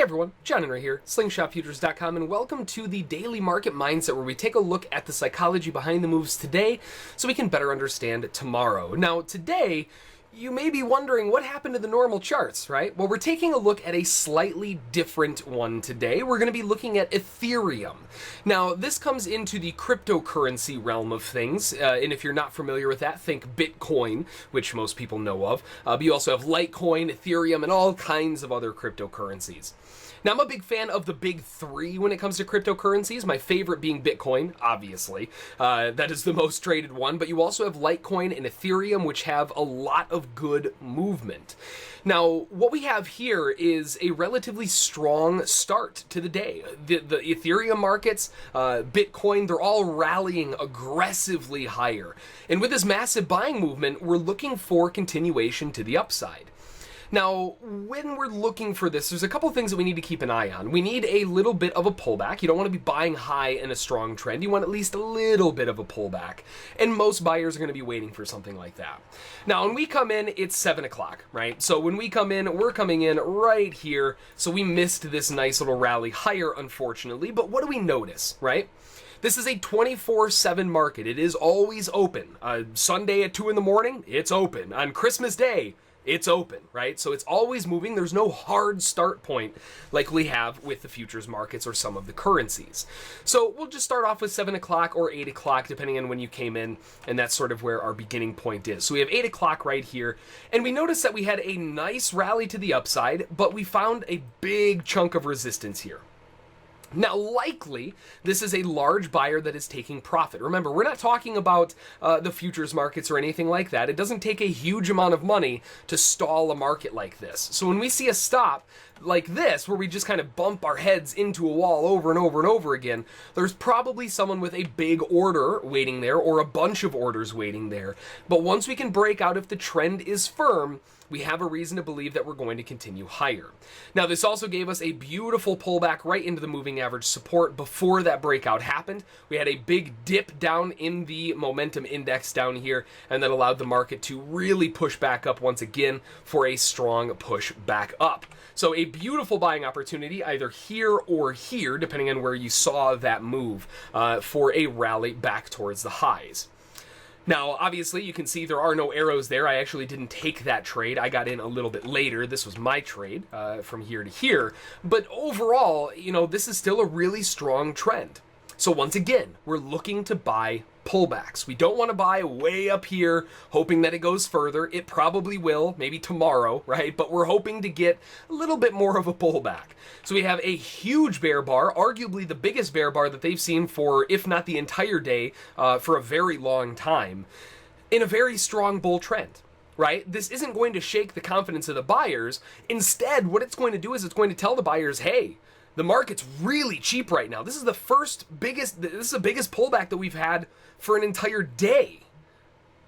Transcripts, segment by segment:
Hey everyone, John Henry here, slingshotfutures.com, and welcome to the Daily Market Mindset, where we take a look at the psychology behind the moves today so we can better understand tomorrow. Now, today, you may be wondering what happened to the normal charts, right? Well, we're taking a look at a slightly different one today. We're going to be looking at Ethereum. Now, this comes into the cryptocurrency realm of things, and if you're not familiar with that, think Bitcoin, which most people know of. But you also have Litecoin, Ethereum, and all kinds of other cryptocurrencies. Now, I'm a big fan of the big three when it comes to cryptocurrencies, my favorite being Bitcoin, obviously. That is the most traded one, but you also have Litecoin and Ethereum, which have a lot of good movement. Now, what we have here is a relatively strong start to the day. The Ethereum markets, Bitcoin, they're all rallying aggressively higher. And with this massive buying movement, we're looking for continuation to the upside. Now, when we're looking for this, there's a couple things that we need to keep an eye on. We need a little bit of a pullback. You don't want to be buying high in a strong trend. You want at least a little bit of a pullback. And most buyers are going to be waiting for something like that. Now, when we come in, it's 7 o'clock, right? So when we come in, we're coming in right here. So we missed this nice little rally higher, unfortunately. But what do we notice, right? This is a 24/7 market. It is always open. Sunday at 2 in the morning, it's open. On Christmas Day, it's open, right? So it's always moving. There's no hard start point like we have with the futures markets or some of the currencies. So we'll just start off with 7 o'clock or 8 o'clock, depending on when you came in, and that's sort of where our beginning point is. So we have 8 o'clock right here, and we noticed that we had a nice rally to the upside, but we found a big chunk of resistance here. Now, likely, this is a large buyer that is taking profit. Remember, we're not talking about the futures markets or anything like that. It doesn't take a huge amount of money to stall a market like this. So when we see a stop like this, where we just kind of bump our heads into a wall over and over and over again, there's probably someone with a big order waiting there or a bunch of orders waiting there. But once we can break out, if the trend is firm, we have a reason to believe that we're going to continue higher. Now, this also gave us a beautiful pullback right into the moving average support before that breakout happened. We had a big dip down in the momentum index down here, and that allowed the market to really push back up once again for a strong push back up. So a beautiful buying opportunity either here or here, depending on where you saw that move, for a rally back towards the highs. Now, obviously, you can see there are no arrows there. I actually didn't take that trade. I got in a little bit later. This was my trade from here to here. But overall, you know, this is still a really strong trend. So once again, we're looking to buy pullbacks. We don't want to buy way up here, hoping that it goes further. It probably will, maybe tomorrow, right? But we're hoping to get a little bit more of a pullback. So we have a huge bear bar, arguably the biggest bear bar that they've seen for, if not the entire day, for a very long time, in a very strong bull trend. Right? This isn't going to shake the confidence of the buyers. Instead, what it's going to do is it's going to tell the buyers, hey, the market's really cheap right now. This is the biggest pullback that we've had for an entire day.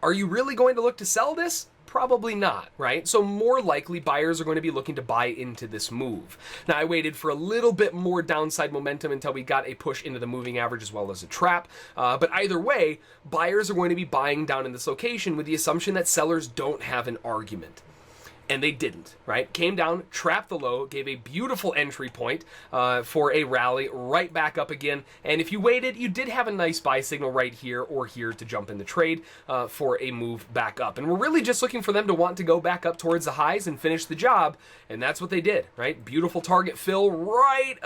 Are you really going to look to sell this? Probably not, right? So more likely buyers are going to be looking to buy into this move. Now, I waited for a little bit more downside momentum until we got a push into the moving average as well as a trap. But either way, buyers are going to be buying down in this location with the assumption that sellers don't have an argument. And they didn't, right? Came down, trapped the low, gave a beautiful entry point for a rally right back up again. And if you waited, you did have a nice buy signal right here or here to jump in the trade for a move back up. And we're really just looking for them to want to go back up towards the highs and finish the job. And that's what they did, right? Beautiful target fill right,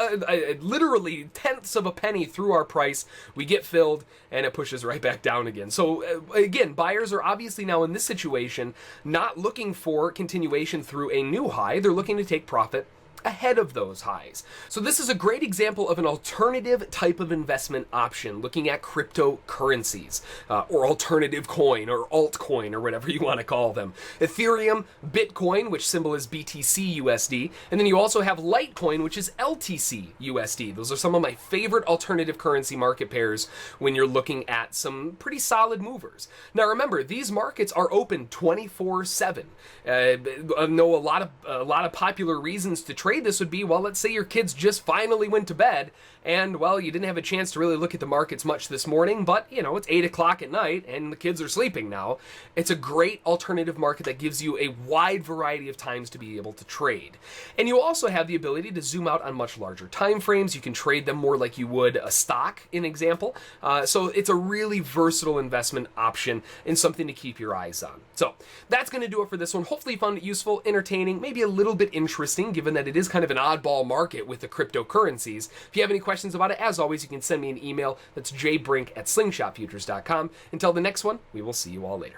literally tenths of a penny through our price. We get filled and it pushes right back down again. So again, buyers are obviously now in this situation not looking for continuation through a new high. They're looking to take profit ahead of those highs. So this is a great example of an alternative type of investment option, looking at cryptocurrencies, or alternative coin, or altcoin, or whatever you want to call them. Ethereum, Bitcoin, which symbol is BTC USD, and then you also have Litecoin, which is LTC USD. Those are some of my favorite alternative currency market pairs when you're looking at some pretty solid movers. Now remember, these markets are open 24/7. I know a lot of popular reasons to trade trade this would be, well, let's say your kids just finally went to bed and, well, you didn't have a chance to really look at the markets much this morning, but, you know, it's 8 o'clock at night and the kids are sleeping now. It's a great alternative market that gives you a wide variety of times to be able to trade. And you also have the ability to zoom out on much larger time frames. You can trade them more like you would a stock, in example. So it's a really versatile investment option and something to keep your eyes on. So that's going to do it for this one. Hopefully you found it useful, entertaining, maybe a little bit interesting, given that it is kind of an oddball market with the cryptocurrencies. If you have any questions about it, as always, you can send me an email. That's jbrink@slingshotfutures.com. Until the next one, we will see you all later.